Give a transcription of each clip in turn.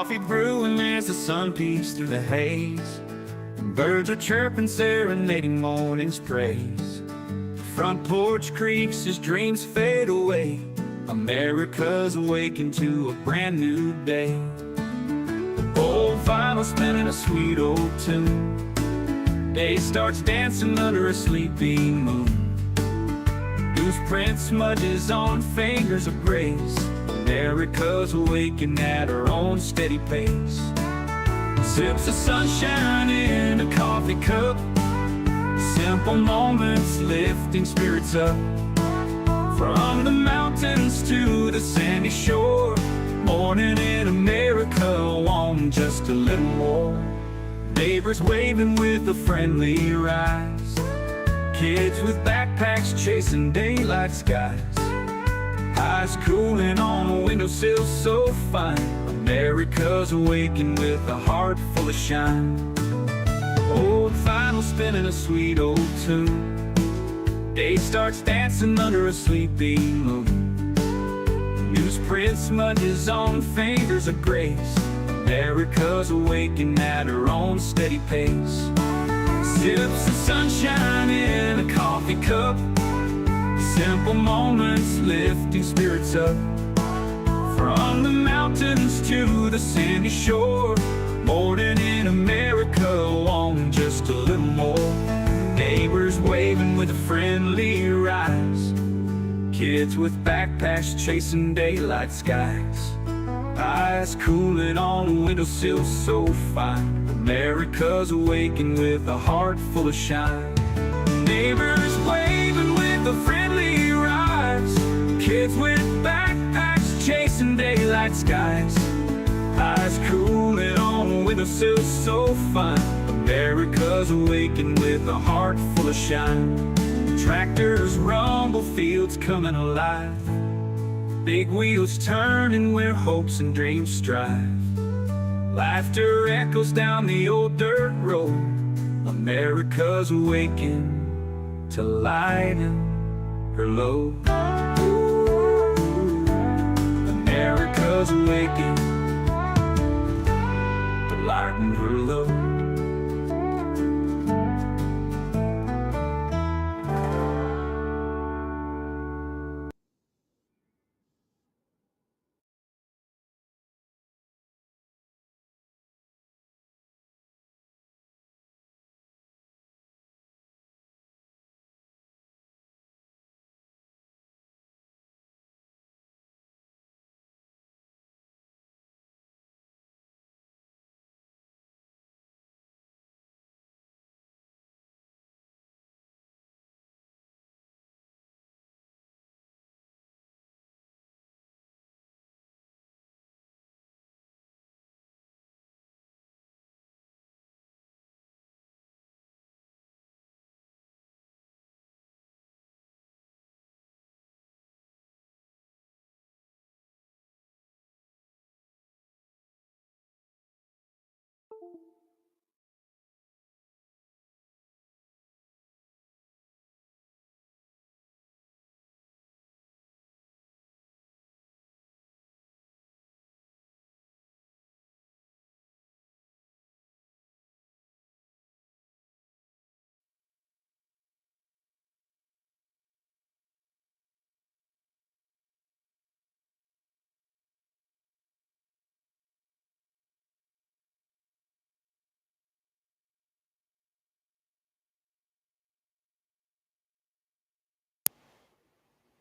Coffee brewing as the sun peeks through the haze. Birds are chirping, serenading morning's praise. Front porch creaks as dreams fade away. America's awakened to a brand new day. Old vinyl spinning a sweet old tune. Day starts dancing under a sleepy moon. Newsprint smudges on fingers of grace. America's awakened at her own steady pace. Sips of sunshine in a coffee cup. Simple moments lifting spirits up. From the mountains to the sandy shore. Morning in America, want just a little more. Neighbors waving with a friendly rise. Kids with backpacks chasing daylight skies. Eyes cooling on a windowsill so fine. America's awakened with a heart full of shine. Old vinyl spinning a sweet old tune. Day starts dancing under a sleepy moon. Newsprint smudges on fingers of grace. America's awakened at her own steady pace. Sips of sunshine in a coffee cup. Simple moments lifting spirits up. From the mountains to the sandy shore. Morning in America, want just a little more. Neighbors waving with a friendly rise. Kids with backpacks chasing daylight skies. Eyes cooling on a windowsill so fine. America's awakened with a heart full of shine. Neighbors waving with a friendly rise. Kids with backpacks chasing daylight skies. Eyes cooling on a windowsill so fine. America's awakened with a heart full of shine. Tractors rumble, fields coming alive. Big wheels turning where hopes and dreams strive. Laughter echoes down the old dirt road. America's awakened to lighten her load. America's awakened to lighten her load.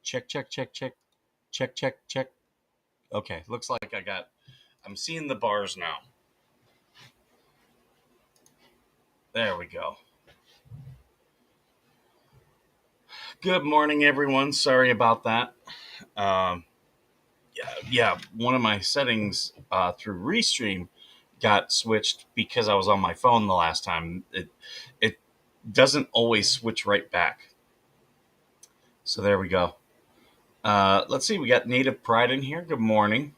Check, check, check, check, check, check, check. Okay, looks like I'm seeing the bars now. There we go. Good morning, everyone. Sorry about that. Um, yeah, one of my settings through Restream got switched because I was on my phone the last time. It doesn't always switch right back. So there we go. Let's see. We got Native Pride in here. Good morning.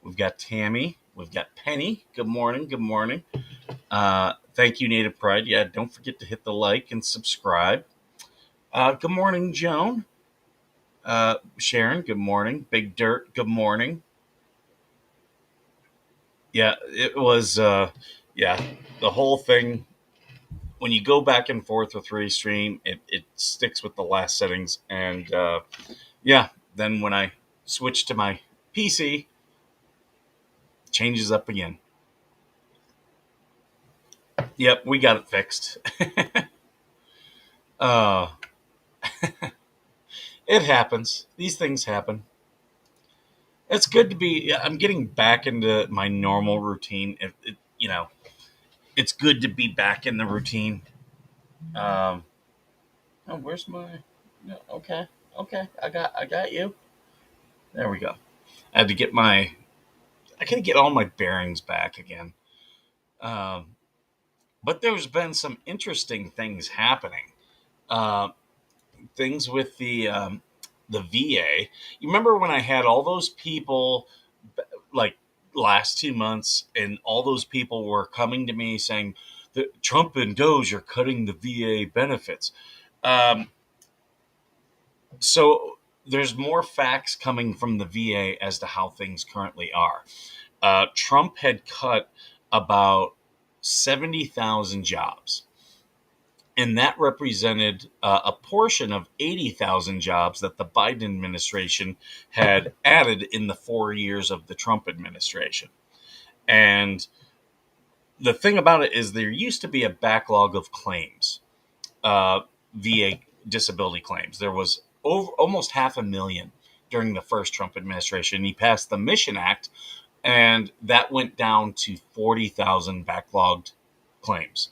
We've got Tammy. We've got Penny. Good morning. Good morning. Thank you, Native Pride. Yeah, don't forget to hit the like and subscribe. Good morning, Joan. Sharon, good morning. Big Dirt, good morning. Yeah, it was. Yeah, the whole thing. When you go back and forth with Restream, it sticks with the last settings, and yeah. Then when I switch to my PC, changes up again. Yep, we got it fixed. uh, it happens. These things happen. It's good to be. I'm getting back into my normal routine. It's good to be back in the routine. Um, oh, where's my? No, okay, okay. I got you. There we go. I had to get my. I gotta get all my bearings back again. Um, but there's been some interesting things happening. Uh, Things with the VA. You remember when I had all those people like last 2 months, and all those people were coming to me saying that Trump and Doge are cutting the VA benefits. Um, so there's more facts coming from the VA as to how things currently are. Trump had cut about 70,000 jobs, and that represented a portion of 80,000 jobs that the Biden administration had added in the 4 years of the Trump administration. And the thing about it is, there used to be a backlog of claims, uh, VA disability claims. There was almost 500,000 during the first Trump administration. He passed the Mission Act, and that went down to 40,000 backlogged claims.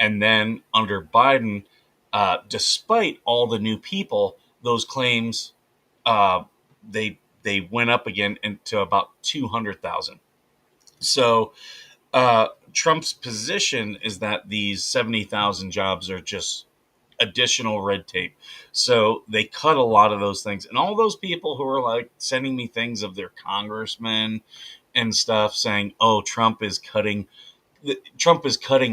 And then under Biden, despite all the new people, those claims uh, they went up again into about 200,000. So Trump's position is that these 70,000 jobs are just additional red tape. So they cut a lot of those things. And all those people who are like sending me things of their congressmen and stuff saying, "Oh, Trump is cutting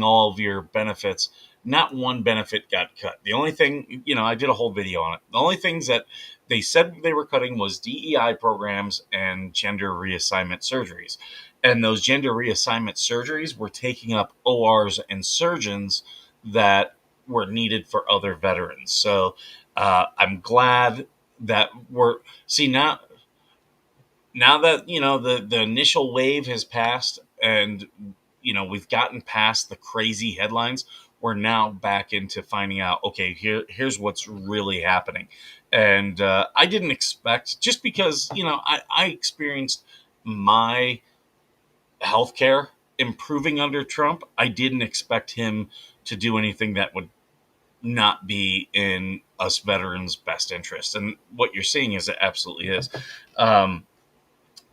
all of your benefits." Not one benefit got cut. The only thing, I did a whole video on it. The only things that they said they were cutting was DEI programs and gender reassignment surgeries. And those gender reassignment surgeries were taking up ORs and surgeons that were needed for other veterans. So I'm glad that we're see now that the initial wave has passed, and we've gotten past the crazy headlines. We're now back into finding out, okay, here's what's really happening. And I didn't expect, just because I experienced my healthcare improving under Trump. I didn't expect him to do anything that would not be in us veterans' best interest. And what you're seeing is, it absolutely is. um,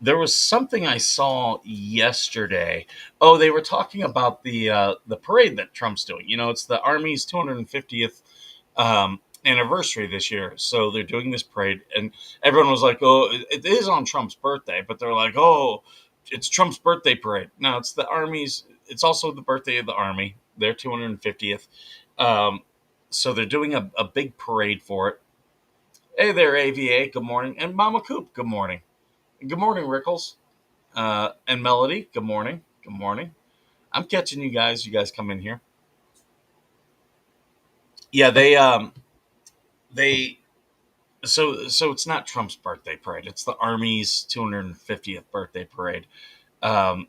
there was something I saw yesterday. Oh, they were talking about the parade that Trump's doing. It's the Army's 250th anniversary this year, so they're doing this parade, and everyone was like, "Oh, it is on Trump's birthday," but they're like, "Oh, it's Trump's birthday parade." No, it's the Army's. It's also the birthday of the Army, their 250th. Um, so they're doing a big parade for it. Hey there, AVA. Good morning, and Mama Coop. Good morning. Good morning, Rickles. And Melody. Good morning. Good morning. I'm catching you guys. You guys come in here. Yeah, they so it's not Trump's birthday parade. It's the Army's 250th birthday parade. Um,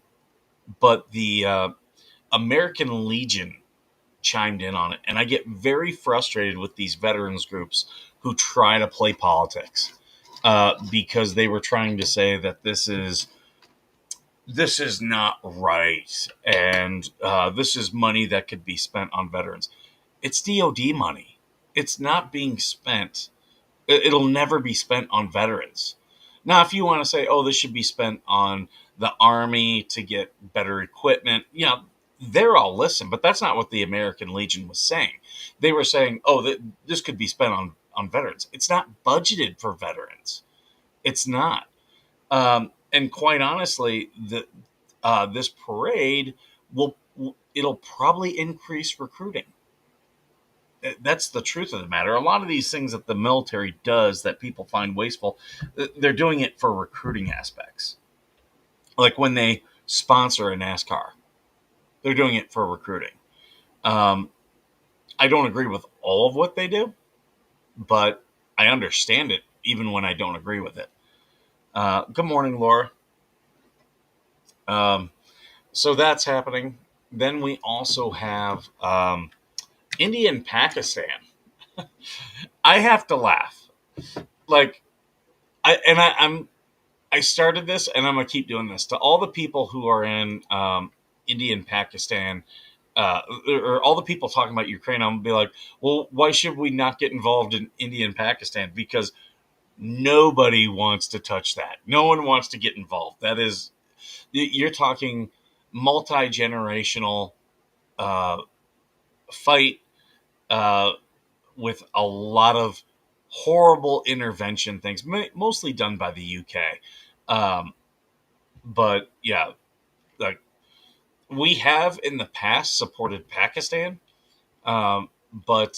but the American Legion chimed in on it, and I get very frustrated with these veterans groups who try to play politics, because they were trying to say that this is not right, and this is money that could be spent on veterans. It's DoD money. It's not being spent. It'll never be spent on veterans. Now, if you want to say, "Oh, this should be spent on the Army to get better equipment," they're all listen. But that's not what the American Legion was saying. They were saying, "Oh, this could be spent on veterans." It's not budgeted for veterans. It's not. And quite honestly, this parade will it'll probably increase recruiting. That's the truth of the matter. A lot of these things that the military does that people find wasteful, they're doing it for recruiting aspects. Like when they sponsor a NASCAR. They're doing it for recruiting. Um, I don't agree with all of what they do, but I understand it even when I don't agree with it. Good morning, Laura. Um, so that's happening. Then we also have India and Pakistan. I have to laugh. Like I started this and I'm gonna keep doing this to all the people who are in India and Pakistan, or all the people talking about Ukraine. I'm gonna be like, well, why should we not get involved in India and Pakistan? Because nobody wants to touch that. No one wants to get involved. That is, you're talking multi generational uh, fight uh, with a lot of horrible intervention things, mostly done by the UK. Um, but yeah, like we have in the past supported Pakistan, but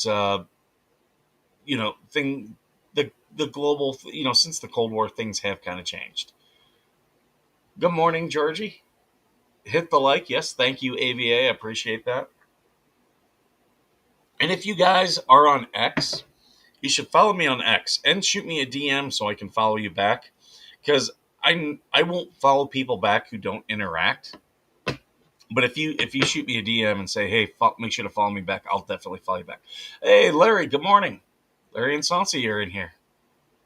thing the global, since the Cold War, things have kind of changed. Good morning, Georgie. Hit the like, yes, thank you, AVA. I appreciate that. And if you guys are on X, you should follow me on X and shoot me a DM so I can follow you back, because I won't follow people back who don't interact. But if you shoot me a DM and say, hey, make sure to follow me back, I'll definitely follow you back. Hey, Larry, good morning. Larry and Sansi are in here.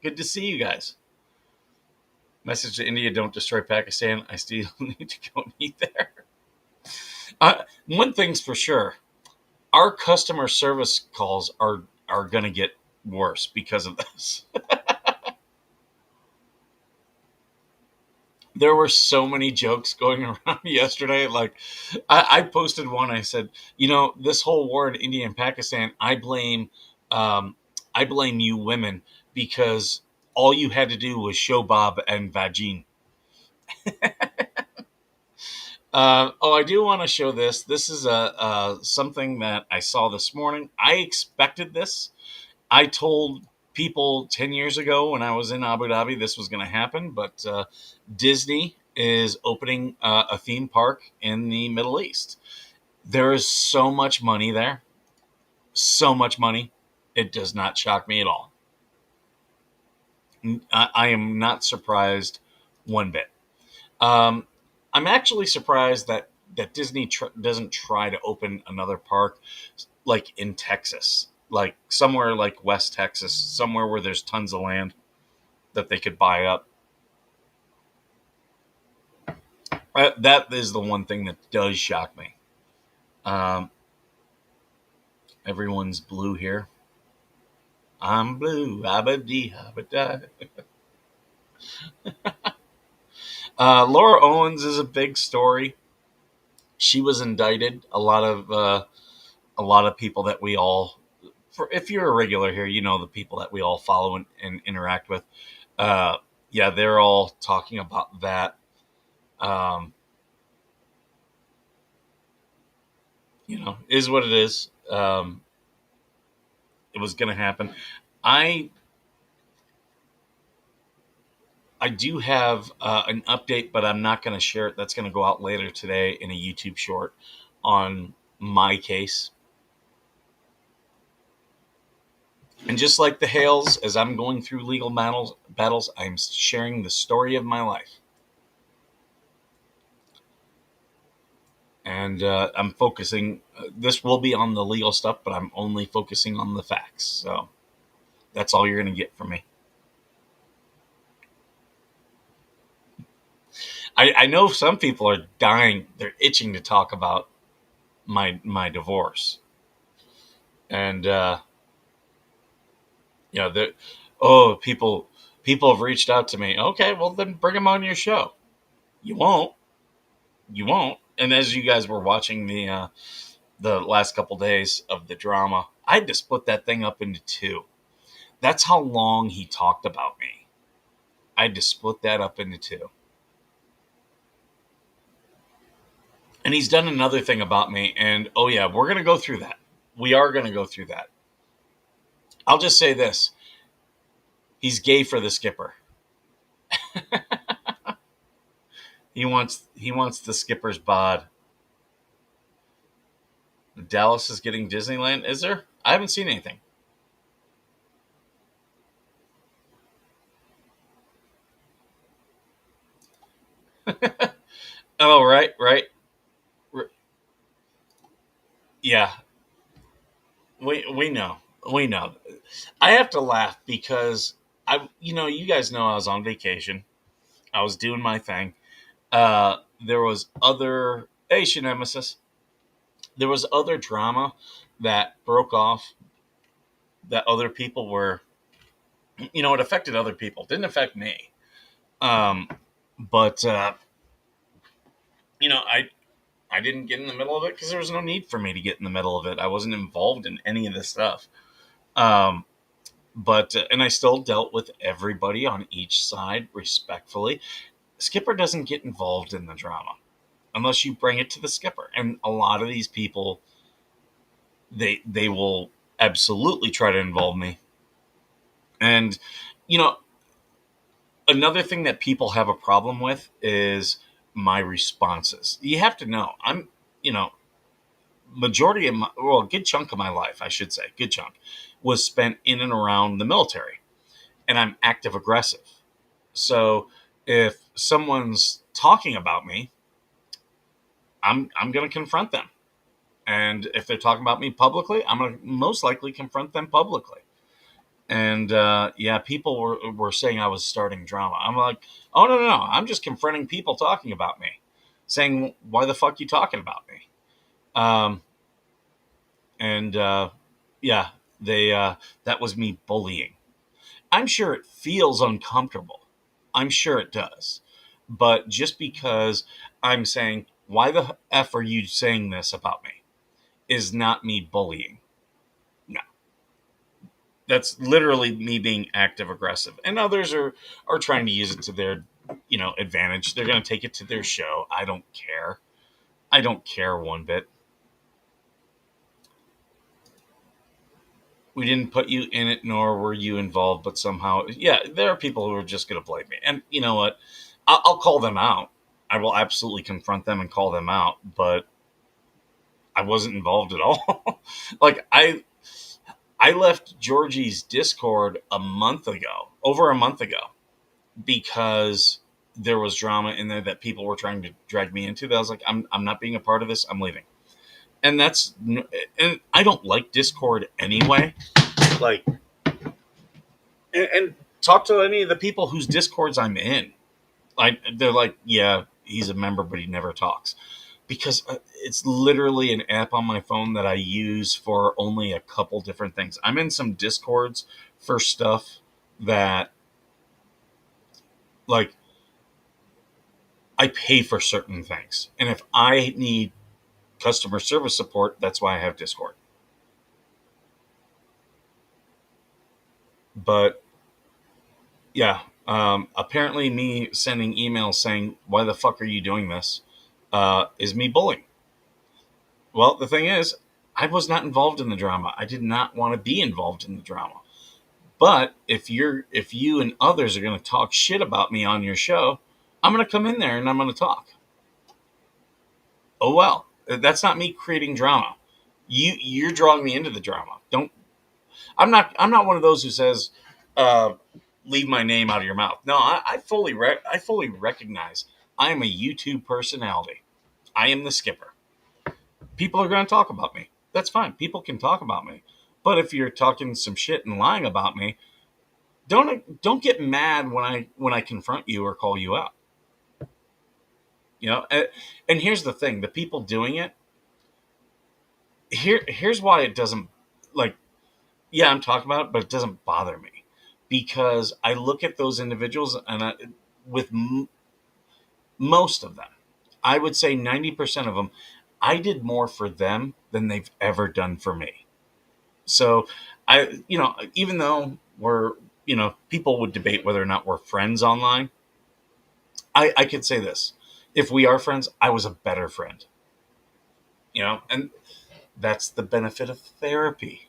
Good to see you guys. Message to India: don't destroy Pakistan. I still need to go meet there. One thing's for sure: our customer service calls are going to get worse because of this. There were so many jokes going around yesterday. Like, I posted one. I said, this whole war in India and Pakistan, um, I blame you women, because all you had to do was show Bob and Vagine. I do want to show this. This is something that I saw this morning. I expected this. I told people 10 years ago when I was in Abu Dhabi this was going to happen, but Disney is opening a theme park in the Middle East. There is so much money there. So much money. It does not shock me at all. I am not surprised one bit. Um, I'm actually surprised that Disney doesn't try to open another park like in Texas, like somewhere like West Texas, somewhere where there's tons of land that they could buy up. That is the one thing that does shock me. Um, Everyone's blue here. I'm blue, abadi, abadi. Laura Owens is a big story. She was indicted. A lot of people that we all, if you're a regular here, the people that we all follow and interact with. Uh, yeah, they're all talking about that. Um, is what it is. It was going to happen. I I do have an update, but I'm not going to share it. That's going to go out later today in a YouTube short on my case. And just like the Hales, as I'm going through legal battles, I'm sharing the story of my life. And I'm focusing. This will be on the legal stuff, but I'm only focusing on the facts. So that's all you're going to get from me. I know some people are dying. They're itching to talk about my divorce. And that people have reached out to me. Okay, well then bring them on your show. You won't. You won't. And as you guys were watching the last couple days of the drama, I had to split that thing up into two. That's how long he talked about me. I had to split that up into two. And he's done another thing about me, and oh yeah, we're gonna go through that. We are gonna go through that. I'll just say this: he's gay for the skipper. He wants the skipper's bod. Dallas is getting Disneyland. Is there? I haven't seen anything. Oh, right, right. Yeah, we know. We know. I have to laugh because you guys know I was on vacation. I was doing my thing. There was other Asian nemesis. There was other drama that broke off that other people were, it affected other people. Didn't affect me. Um, but I didn't get in the middle of it because there was no need for me to get in the middle of it. I wasn't involved in any of this stuff. Um, but and I still dealt with everybody on each side respectfully. Skipper doesn't get involved in the drama unless you bring it to the skipper. And a lot of these people, they will absolutely try to involve me. And you know, another thing that people have a problem with is my responses. You have to know, you know, majority of a good chunk of my life, I should say, good chunk, was spent in and around the military, and I'm active aggressive. So if someone's talking about me, I'm going to confront them. And if they're talking about me publicly, I'm going to most likely confront them publicly. And yeah, people were saying I was starting drama. I'm like, oh no, no, no! I'm just confronting people talking about me, saying why the fuck you talking about me? Um, and yeah, they that was me bullying. I'm sure it feels uncomfortable. I'm sure it does. But just because I'm saying, why the F are you saying this about me, is not me bullying. No. That's literally me being active aggressive. And others are trying to use it to their, advantage. They're going to take it to their show. I don't care. I don't care one bit. We didn't put you in it, nor were you involved, but somehow, yeah, there are people who are just going to blame me. And you know what? I'll call them out. I will absolutely confront them and call them out, but I wasn't involved at all. Like I left Georgie's Discord a month ago, over a month ago, because there was drama in there that people were trying to drag me into. That I was like, I'm not being a part of this. I'm leaving. And and I don't like Discord anyway. Like, and talk to any of the people whose Discords I'm in. They're like, yeah, he's a member, but he never talks, because it's literally an app on my phone that I use for only a couple different things. I'm in some Discords for stuff that, like, I pay for certain things, and if I need customer service support, that's why I have Discord. But yeah, apparently, me sending emails saying, "Why the fuck are you doing this?" Is me bullying. Well, the thing is, I was not involved in the drama. I did not want to be involved in the drama. But if you and others are going to talk shit about me on your show, I'm going to come in there and I'm going to talk. Oh well, that's not me creating drama. You're drawing me into the drama. Don't. I'm not one of those who says, uh, "Leave my name out of your mouth." No, I fully recognize I am a YouTube personality. I am the skipper. People are going to talk about me. That's fine. People can talk about me. But if you're talking some shit and lying about me, don't get mad when I confront you or call you out. And here's the thing: the people doing it, here's why it doesn't, like. Yeah, I'm talking about it, but it doesn't bother me, because I look at those individuals, and with most of them, I would say 90% of them, I did more for them than they've ever done for me. So even though people would debate whether or not we're friends online, I could say this: if we are friends, I was a better friend. And that's the benefit of therapy.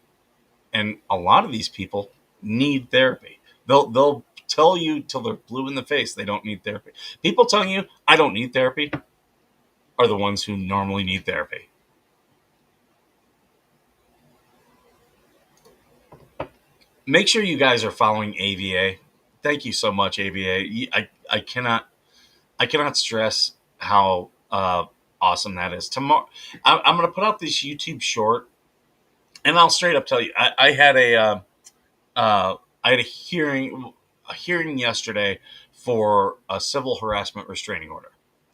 And a lot of these people need therapy. They'll tell you till they're blue in the face they don't need therapy. People telling you I don't need therapy are the ones who normally need therapy. Make sure you guys are following AVA. Thank you so much, AVA. I cannot stress how awesome that is. Tomorrow, I'm going to put out this YouTube short, and I'll straight up tell you, I had I had a hearing yesterday for a civil harassment restraining order.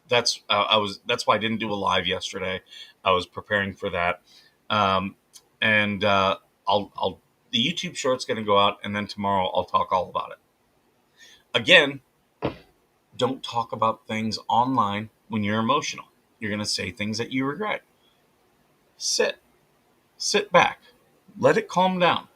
That's why I didn't do a live yesterday. I was preparing for that, um, and I'll the YouTube short's going to go out, and then tomorrow I'll talk all about it. Again, don't talk about things online when you're emotional. You're going to say things that you regret. Sit, sit back, let it calm down.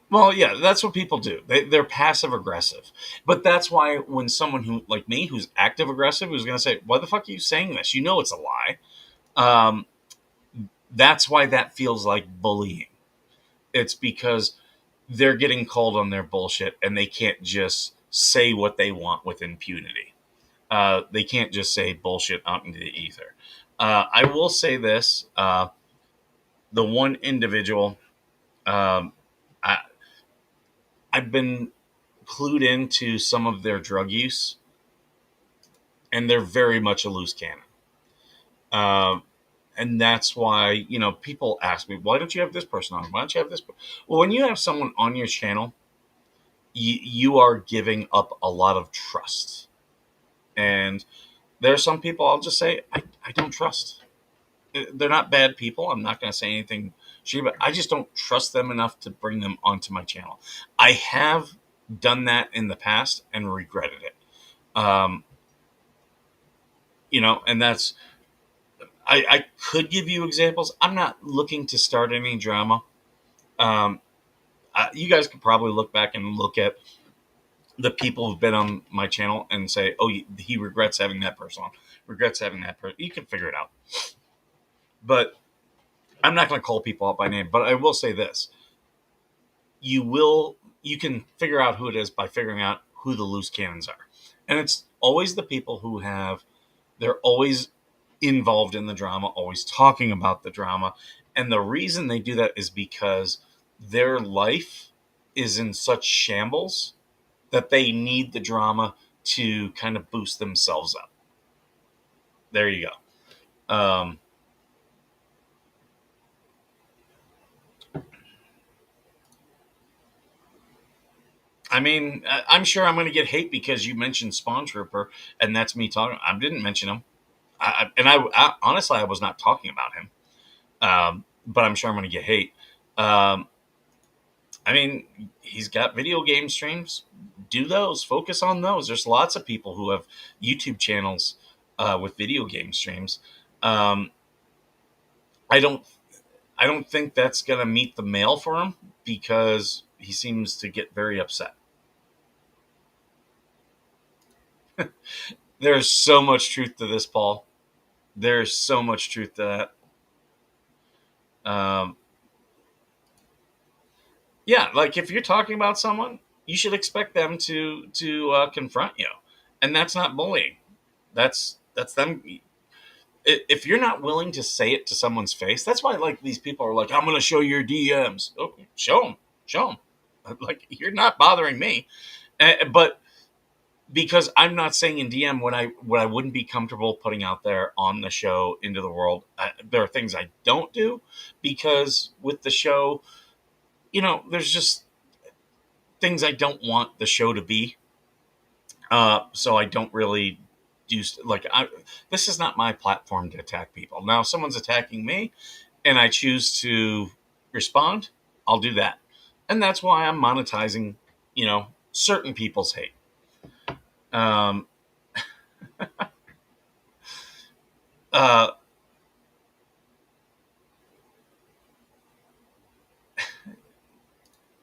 Well, yeah, that's what people do. They're passive aggressive. But that's why when someone who, like me, who's active aggressive, who's going to say, why the fuck are you saying this? You know it's a lie. Um, that's why that feels like bullying. It's because they're getting called on their bullshit and they can't just say what they want with impunity. They can't just say bullshit out into the ether. I will say this the one individual, um, I, I've been clued into some of their drug use, and they're very much a loose cannon. Um, and that's why people ask me, why don't you have this person on? Why don't you have this? Well, when you have someone on your channel, you are giving up a lot of trust, and there are some people I'll just say I don't trust. They're not bad people. I'm not going to say anything shitty, but I just don't trust them enough to bring them onto my channel. I have done that in the past and regretted it. Um, and that's I could give you examples. I'm not looking to start any drama. Um, you guys could probably look back and look at the people who've been on my channel and say, "Oh, he regrets having that person on. Regrets having that person." You can figure it out. But I'm not going to call people out by name. But I will say this: you can figure out who it is by figuring out who the loose cannons are, and it's always the people who have. They're always involved in the drama, always talking about the drama. And the reason they do that is because their life is in such shambles that they need the drama to kind of boost themselves up. There you go. I mean, I'm sure I'm going to get hate because you mentioned Spawn Trooper, and that's me talking. I didn't mention him. I honestly, I was not talking about him. But I'm sure I'm going to get hate. Um, I mean, he's got video game streams. Do those. Focus on those. There's lots of people who have YouTube channels with video game streams. Um, I don't. I don't think that's going to meet the mail for him because he seems to get very upset. There's so much truth to this, Paul. There's so much truth to that. Yeah, like if you're talking about someone, you should expect them to confront you, and that's not bullying. That's them. If you're not willing to say it to someone's face, that's why like these people are like, I'm going to show your DMs. Oh, show them. Like you're not bothering me, but because I'm not saying in DM what I wouldn't be comfortable putting out there on the show into the world. There are things I don't do because with the show, there's just things I don't want the show to be. So I don't really do this is not my platform to attack people. Now, if someone's attacking me and I choose to respond, I'll do that. And that's why I'm monetizing, certain people's hate. Um, uh,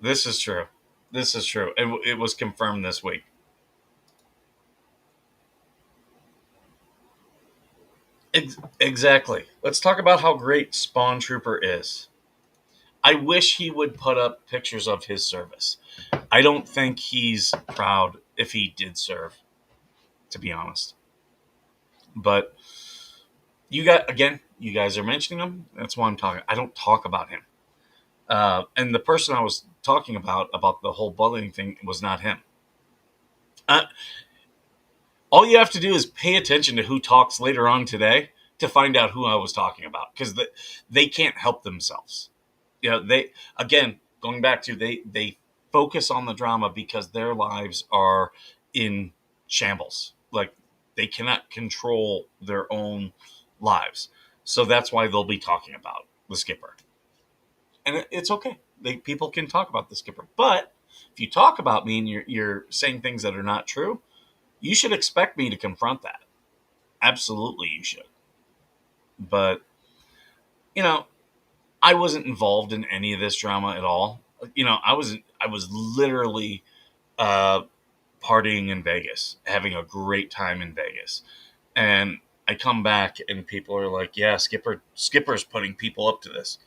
this is true. This is true. It was confirmed this week. Exactly. Let's talk about how great Spawn Trooper is. I wish he would put up pictures of his service. I don't think he's proud if he did serve, to be honest. But you guys are mentioning him. That's why I'm talking. I don't talk about him. And the person I was talking about the whole bullying thing was not him. Uh, all you have to do is pay attention to who talks later on today to find out who I was talking about, because they can't help themselves. They, again, going back to, they focus on the drama because their lives are in shambles. Like, they cannot control their own lives, so that's why they'll be talking about the skipper. And it's okay. People can talk about the skipper, but if you talk about me and you're saying things that are not true, you should expect me to confront that. Absolutely, you should. But you know, I wasn't involved in any of this drama at all. I was literally uh, partying in Vegas, having a great time in Vegas, and I come back and people are like, "Yeah, Skipper's putting people up to this."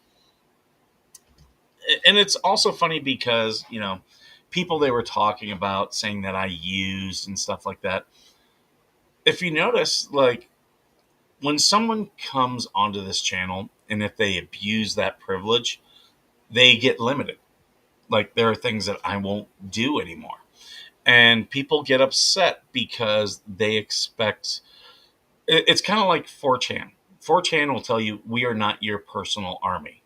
And it's also funny because people they were talking about saying that I used and stuff like that. If you notice, like, when someone comes onto this channel and if they abuse that privilege, they get limited. Like, there are things that I won't do anymore. And people get upset because they expect it's kind of like 4chan. 4chan will tell you we are not your personal army.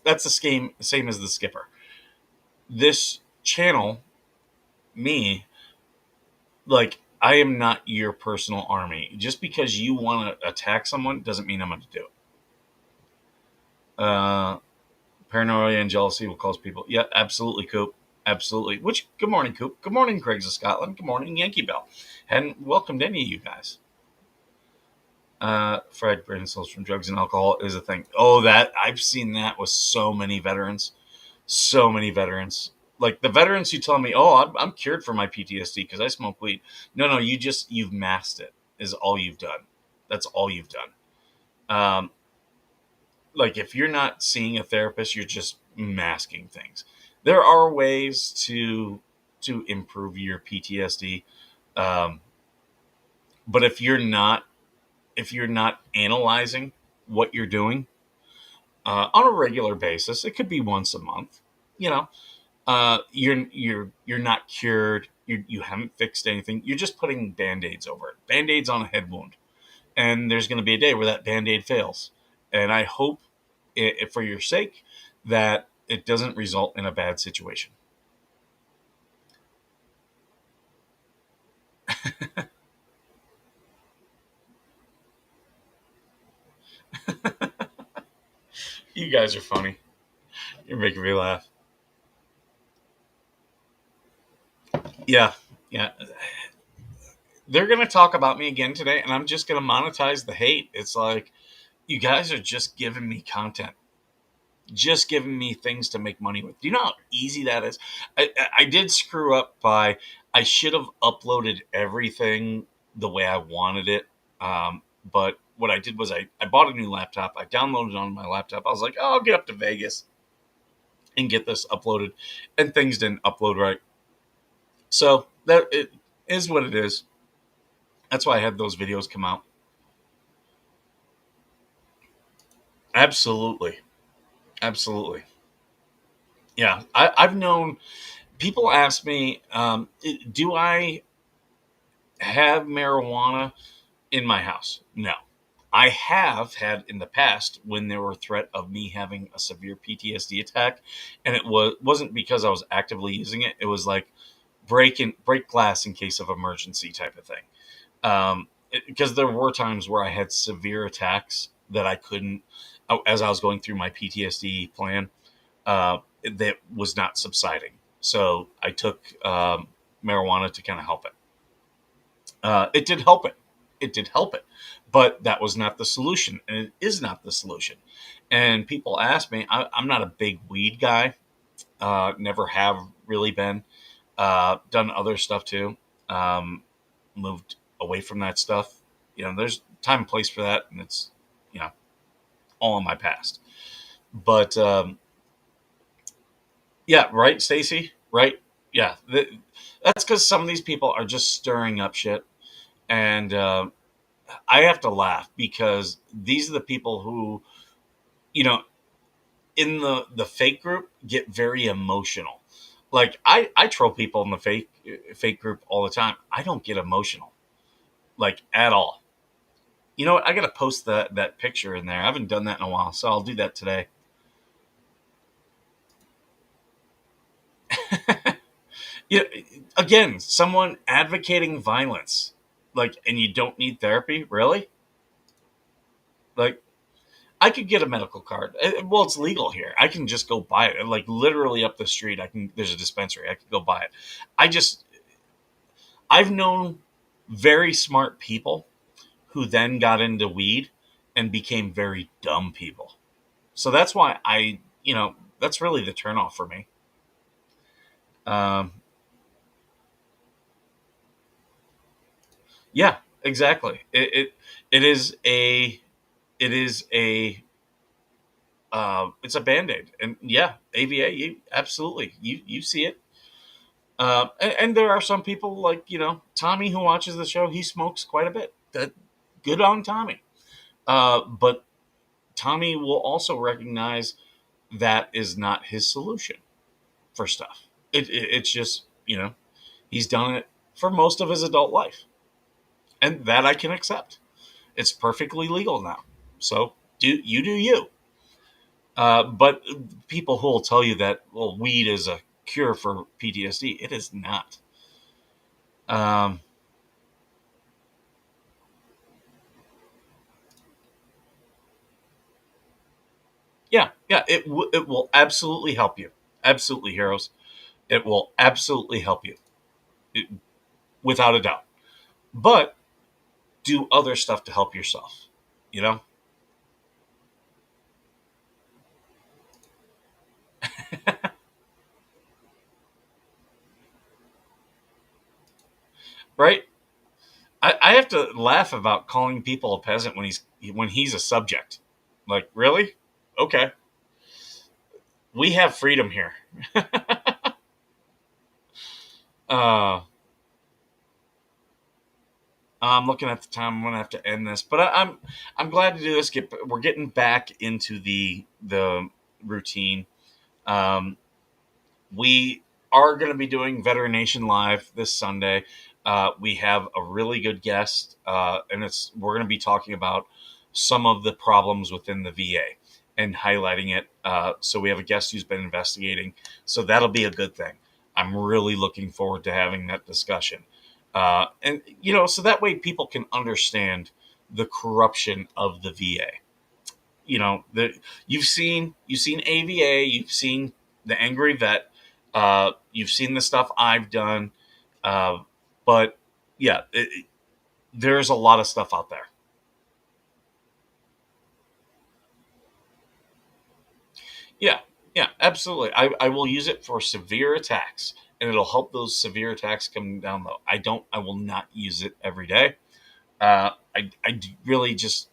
That's the same as the skipper. This channel, me, like, I am not your personal army. Just because you want to attack someone doesn't mean I'm going to do it. Paranoia and jealousy will cause people. Yeah, absolutely, Coop. Absolutely. Good morning, Coop. Good morning, Craig's of Scotland. Good morning, Yankee Bell. Hadn't welcomed any of you guys. Fried brain cells from drugs and alcohol is a thing. Oh, that I've seen that with so many veterans. So many veterans. Like, the veterans who tell me, "Oh, I'm cured from my PTSD because I smoke weed." No, you've masked it. Is all you've done. That's all you've done. Like, if you're not seeing a therapist, you're just masking things. There are ways to improve your PTSD, um, but if you're not analyzing what you're doing on a regular basis, it could be once a month. You know, you're not cured. You haven't fixed anything. You're just putting band-aids over it. Band-aids on a head wound, and there's going to be a day where that band-aid fails. And I hope, for your sake, that it doesn't result in a bad situation. You guys are funny. You're making me laugh. Yeah, yeah. They're going to talk about me again today, and I'm just going to monetize the hate. It's like, you guys are just giving me content, just giving me things to make money with. Do you know how easy that is? I did screw up by, I should have uploaded everything the way I wanted it. But what I did was I bought a new laptop. I downloaded it on my laptop. I was like, oh, I'll get up to Vegas and get this uploaded. And things didn't upload right. So that it is what it is. That's why I had those videos come out. Absolutely. Absolutely. Yeah. I've known people ask me, do I have marijuana in my house? No. I have had in the past when there were threat of me having a severe PTSD attack, and wasn't because I was actively using it. It was like break glass in case of emergency type of thing. Because there were times where I had severe attacks that I couldn't, as I was going through my PTSD plan, that was not subsiding. So I took marijuana to kind of help it. It did help it. It did help it. But that was not the solution. And it is not the solution. And people ask me, I'm not a big weed guy. Never have really been. Done other stuff too. Moved away from that stuff. There's time and place for that. And it's, all in my past. But yeah, right, Stacy, right? Yeah, that's because some of these people are just stirring up shit, and I have to laugh because these are the people who, you know, in the fake group get very emotional. Like I troll people in the fake group all the time. I don't get emotional, like, at all. You know what? I gotta post that picture in there. I haven't done that in a while, so I'll do that today. Yeah, again, someone advocating violence, like, and you don't need therapy, really? Like, I could get a medical card. Well, it's legal here. I can just go buy it. Like, literally up the street, I can. There's a dispensary. I could go buy it. I just, I've known very smart people who then got into weed and became very dumb people. So that's why that's really the turnoff for me. Um, yeah, exactly. It is a it is a it's a band-aid. And yeah, AVA, you absolutely, you see it. And there are some people like, Tommy, who watches the show. He smokes quite a bit. That Good on Tommy. But Tommy will also recognize that is not his solution for stuff. It's just, he's done it for most of his adult life, and that I can accept. It's perfectly legal now. So do you. But people who will tell you that, well, weed is a cure for PTSD, it is not. Um, yeah, yeah, it will absolutely help you. Absolutely, heroes. It will absolutely help you, it- without a doubt. But do other stuff to help yourself. You know, right? I have to laugh about calling people a peasant when he's a subject. Like, really? Okay, we have freedom here. uh, I'm looking at the time. I'm gonna have to end this, but I'm glad to do this. We're getting back into the routine. Um, we are going to be doing Veteran Nation Live this Sunday. We have a really good guest, and we're going to be talking about some of the problems within the VA and highlighting it. So we have a guest who's been investigating, so that'll be a good thing. I'm really looking forward to having that discussion, and so that way people can understand the corruption of the VA. You've seen AVA, you've seen the Angry Vet, you've seen the stuff I've done, uh, but yeah, there's a lot of stuff out there. Yeah, yeah, absolutely. I will use it for severe attacks, and it'll help those severe attacks come down low. I will not use it every day. Really just,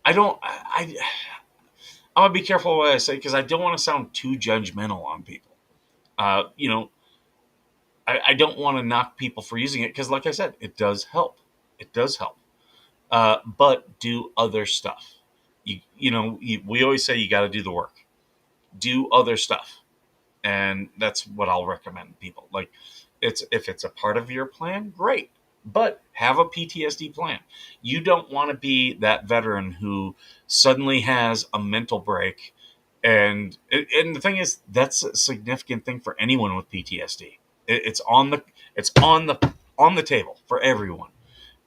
I don't, I'm gonna be careful what I say because I don't want to sound too judgmental on people. Uh, you know, I don't want to knock people for using it because, like I said, it does help. It does help. But do other stuff. We always say you got to do the work. Do other stuff, and that's what I'll recommend people. Like, if it's a part of your plan, great. But have a PTSD plan. You don't want to be that veteran who suddenly has a mental break, and the thing is, that's a significant thing for anyone with PTSD. It's on the table for everyone,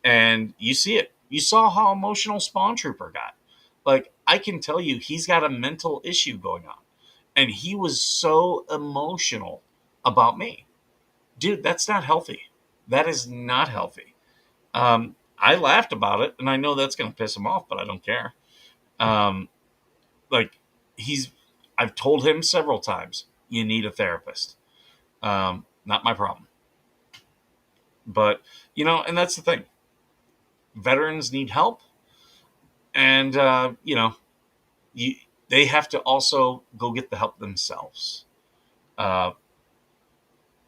and you see it. You saw how emotional Spawn Trooper got. Like, I can tell you, he's got a mental issue going on, and he was so emotional about me, dude. That's not healthy. That is not healthy. I laughed about it, and I know that's going to piss him off, but I don't care. Um, like, he's, I've told him several times, you need a therapist. Not my problem. But, and that's the thing. Veterans need help. And you they have to also go get the help themselves. Uh,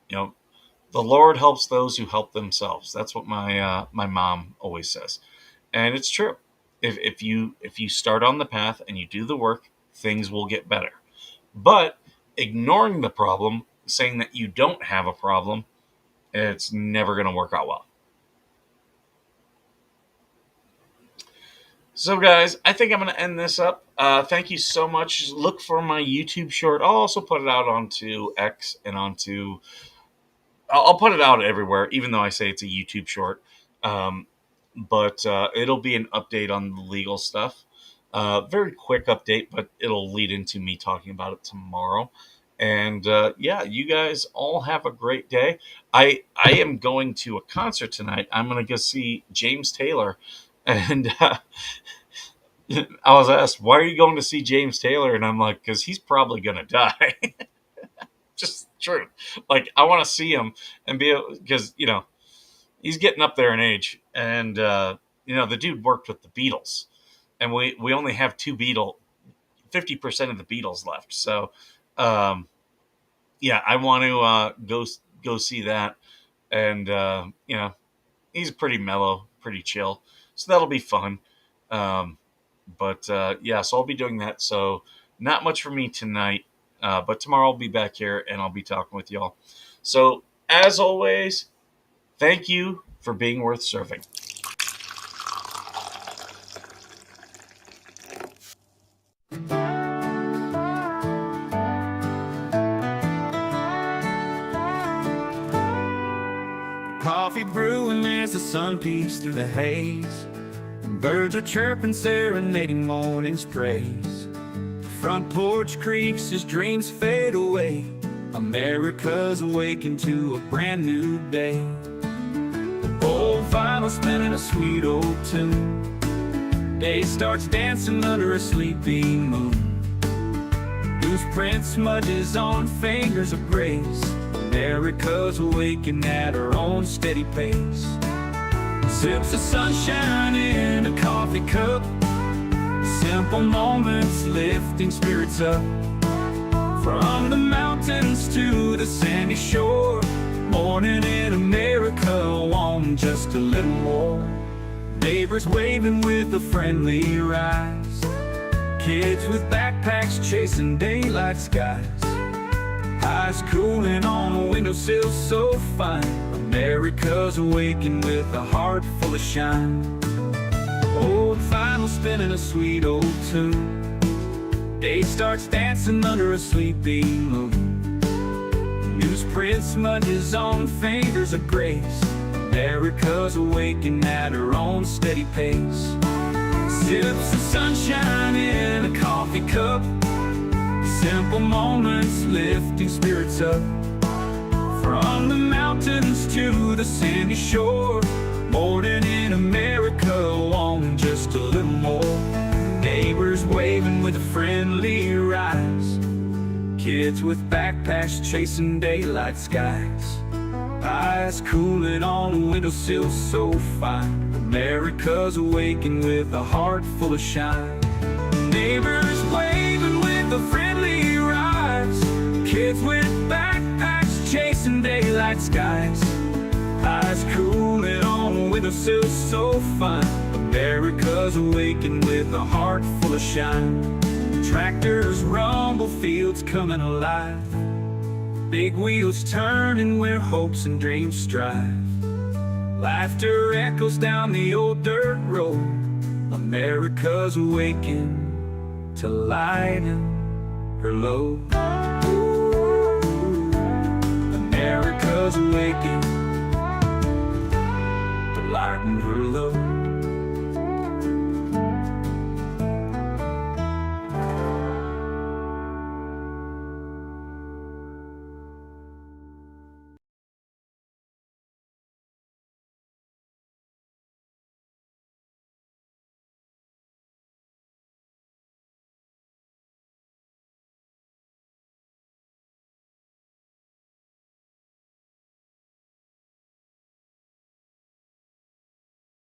you know, the Lord helps those who help themselves. That's what my mom always says, and it's true. If you start on the path and you do the work, things will get better. But ignoring the problem, saying that you don't have a problem, it's never going to work out well. So, guys, I think I'm going to end this up. Thank you so much. Look for my YouTube short. I'll also put it out onto X and onto. I'll put it out everywhere, even though I say it's a YouTube short. But it'll be an update on the legal stuff. Very quick update, but it'll lead into me talking about it tomorrow. And yeah, you guys all have a great day. I am going to a concert tonight. I'm going to go see James Taylor, and I was asked, "Why are you going to see James Taylor?" And I'm like, "Because he's probably going to die." Just true. Like, I want to see him and be able, because he's getting up there in age, and the dude worked with the Beatles, and we only have 50% of the Beatles left. So, yeah, I want to go see that, and he's pretty mellow, pretty chill, so that'll be fun. But yeah, so I'll be doing that. So not much for me tonight, but tomorrow I'll be back here and I'll be talking with y'all. So as always, thank you for being worth serving. Coffee brewing as the sun peeks through the haze. Birds are chirping, serenading morning's praise. The front porch creaks as dreams fade away. America's awakened to a brand new day. Old vinyl spinning a sweet old tune. Day starts dancing under a sleeping moon. Loose print smudges on fingers of grace. America's awakened at her own steady pace. Sips of sunshine in a coffee cup. Simple moments lifting spirits up. From the mountains to the sandy shore. Morning in America, want just a little more. Neighbors waving with a friendly rise. Kids with backpacks chasing daylight skies. Eyes cooling on a windowsill so fine. America's awakened with a heart full of shine. Old vinyl spinning a sweet old tune. Day starts dancing under a sleeping moon. Newsprint smudges on fingers of grace. America's awakened at her own steady pace. Sips of sunshine in a coffee cup. Simple moments lifting spirits up. From the mountains to the sandy shore. Morning in America, want just a little more. Neighbors waving with a friendly rise. Kids with backpacks chasing daylight skies. Eyes cooling on a windowsill so fine. America's awakened with a heart full of shine. Neighbors waving with a friendly rise. Kids with backpacks chasing daylight skies. Eyes cooling on a windowsill so fine. America's awakened with a heart full of shine. Tractors rumble, fields coming alive. Big wheels turning where hopes and dreams strive. Laughter echoes down the old dirt road. America's awakened to lighten her load. America's awakened to lighten her load.